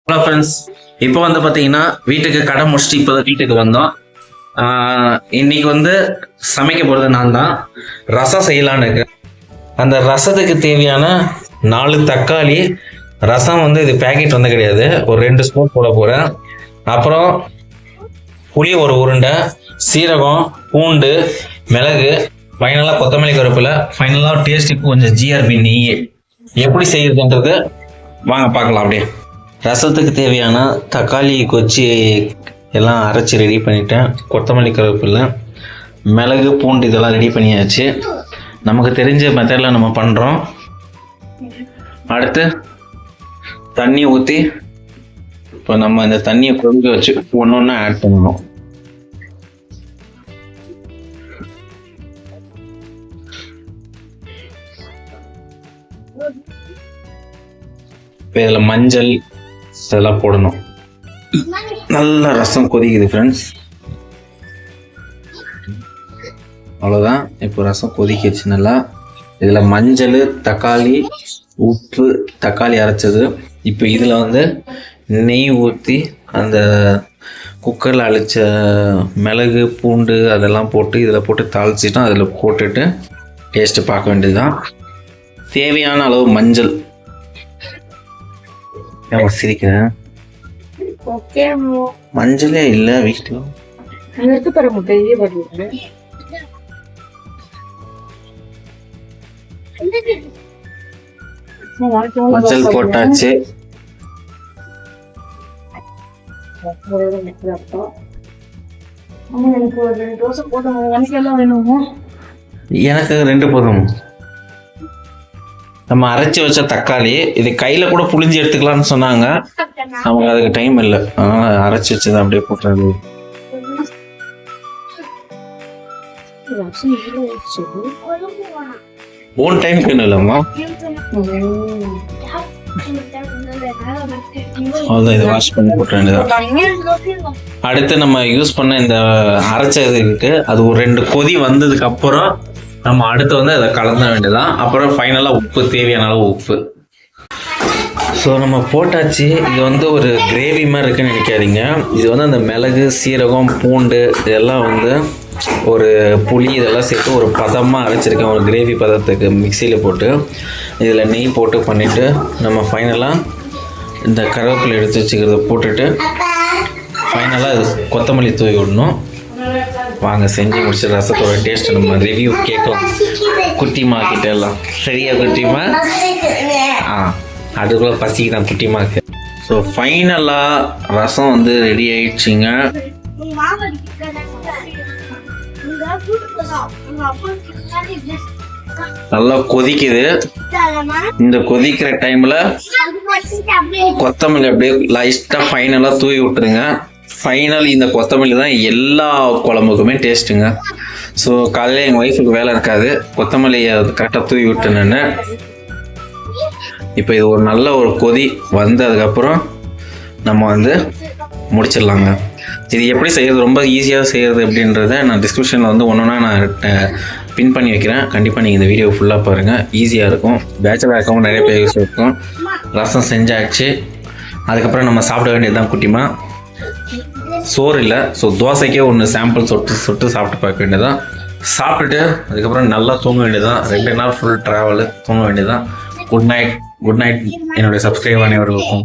Hello friends, இப்போ வந்து பார்த்தீங்கன்னா வீட்டுக்கு கடை முடிச்சுட்டு இப்போ வீட்டுக்கு வந்தோம். இன்னைக்கு வந்து சமைக்க போகிறது நான் தான். ரசம் செய்யலான்னு இருக்கு. அந்த ரசத்துக்கு தேவையான 4 தக்காளி, ரசம் வந்து இது பேக்கெட் வந்து கிடையாது, ஒரு 2 ஸ்பூன் போட போகிறேன். அப்புறம் புளி ஒரு உருண்டை, சீரகம், பூண்டு, மிளகு, ஃபைனலாக கொத்தமல்லி கருவேப்பிலை, ஃபைனலாக டேஸ்ட்டுக்கு கொஞ்சம் ஜிஆர்பி நெய். எப்படி செய்யறதுன்றது வாங்க பார்க்கலாம். அப்படியே ரசத்துக்கு தேவையான தக்காளி கொச்சி எல்லாம் அரைச்சி ரெடி பண்ணிட்டேன். கொத்தமல்லி கருவேப்பிலை, மிளகு, பூண்டு இதெல்லாம் ரெடி பண்ணியாச்சு. நமக்கு தெரிஞ்ச மெத்தடில் நம்ம பண்ணுறோம். அடுத்து தண்ணி ஊற்றி இப்போ நம்ம இந்த தண்ணியை கொதிக்க வச்சு ஒன்று ஒன்றா ஆட் பண்ணணும். இப்போ இதில் மஞ்சள் இதெல்லாம் போடணும். நல்ல ரசம் கொதிக்குது ஃப்ரெண்ட்ஸ். அவ்வளோதான். இப்போ ரசம் கொதிக்கிச்சு நல்லா. இதில் மஞ்சள், தக்காளி, உப்பு, தக்காளி அரைச்சது. இப்போ இதில் வந்து நெய் ஊற்றி அந்த குக்கரில் அழிச்ச மிளகு, பூண்டு அதெல்லாம் போட்டு இதில் போட்டு தாளிச்சிட்டோம். அதில் போட்டுட்டு டேஸ்ட்டு பார்க்க வேண்டியதுதான். தேவையான அளவு மஞ்சள். சிரிக்கிறேன், மஞ்சளே இல்லை வீட்டில். மஞ்சள் போட்டாச்சு. எனக்கு 2 போதும். நம்ம அரைச்சி வச்ச தக்காளி இது கையில கூட புளிஞ்சு எடுத்துக்கலாம்னு சொன்னாங்க. நமக்கு அதுக்கு டைம் இல்லை, அதனால அரைச்சி வச்சதை அப்படியே போட்டுறது. ஓன் டைம் இல்லைம்மா. அவ்வளோதான், இதை வாஷ் பண்ணி போட்ட வேண்டியதான். அடுத்து நம்ம யூஸ் பண்ண இந்த அரைச்சது இருக்கு, அது ஒரு 2 கொதி வந்ததுக்கு அப்புறம் நம்ம அடுத்து வந்து அதை கலந்த வேண்டியதான். அப்புறம் ஃபைனலாக உப்பு, தேவையான அளவு உப்பு. ஸோ நம்ம போட்டாச்சு. இது வந்து ஒரு கிரேவி மாதிரி இருக்குன்னு நினைக்காதீங்க. இது வந்து அந்த மிளகு, சீரகம், பூண்டு இதெல்லாம் வந்து ஒரு புளி இதெல்லாம் சேர்த்து ஒரு பதமாக அரைச்சிருக்கேன். ஒரு கிரேவி பதத்துக்கு மிக்சியில் போட்டு இதில் நெய் போட்டு பண்ணிவிட்டு நம்ம ஃபைனலாக இந்த கருவேப்பிலை எடுத்து வச்சுக்கிறத போட்டுட்டு ஃபைனலாக இது கொத்தமல்லி தூவி விடணும். வாங்க செஞ்சு முடிச்சு ரசத்தோட டேஸ்ட் நம்ம ரிவ்யூ கேட்கலாம். குட்டிமா கிட்ட எல்லாம் சரியா குட்டிமா? அதுக்குள்ள பசிக்கு தான் குட்டிமாக்கு. ஸோ ஃபைனலாக ரசம் வந்து ரெடி ஆயிடுச்சுங்க. நல்லா கொதிக்குது. இந்த கொதிக்கிற டைம்ல கொத்தமல்லி அப்படியே லைட்டா ஃபைனலா தூவி விட்டுருங்க. ஃபைனல் இந்த கொத்தமல்லி தான் எல்லா குழம்புக்குமே டேஸ்ட்டுங்க. ஸோ காலையில் எங்கள் ஒய்ஃபுக்கு வேலை இருக்காது, கொத்தமல்லியை கரெக்டாக தூவி விட்டுன்னு. இப்போ இது ஒரு நல்ல ஒரு கொதி வந்ததுக்கப்புறம் நம்ம வந்து முடிச்சிடலாங்க. இது எப்படி செய்கிறது, ரொம்ப ஈஸியாக செய்கிறது அப்படின்றத நான் டிஸ்கிரிப்ஷனில் வந்து ஒன்றுனா நான் பின் பண்ணி வைக்கிறேன். கண்டிப்பாக நீங்கள் இந்த வீடியோ ஃபுல்லாக பாருங்கள், ஈஸியாக இருக்கும். பேச்சுலர் அக்கௌண்ட் நிறைய பேர் யூஸ் இருக்கும். ரசம் செஞ்சாச்சு. அதுக்கப்புறம் நம்ம சாப்பிட வேண்டியது தான் குட்டிமா. சோறு இல்லை, ஸோ தோசைக்கே ஒன்று சாம்பிள் சொட்டு சாப்பிட்டு பார்க்க வேண்டியதான். சாப்பிட்டுட்டு அதுக்கப்புறம் நல்லா தூங்க வேண்டியதான். 2 நாள் ஃபுல் ட்ராவலு தூங்க வேண்டியதான். Good night. குட் நைட் என்னுடைய சப்ஸ்கிரைபர் அனைவருக்கும்.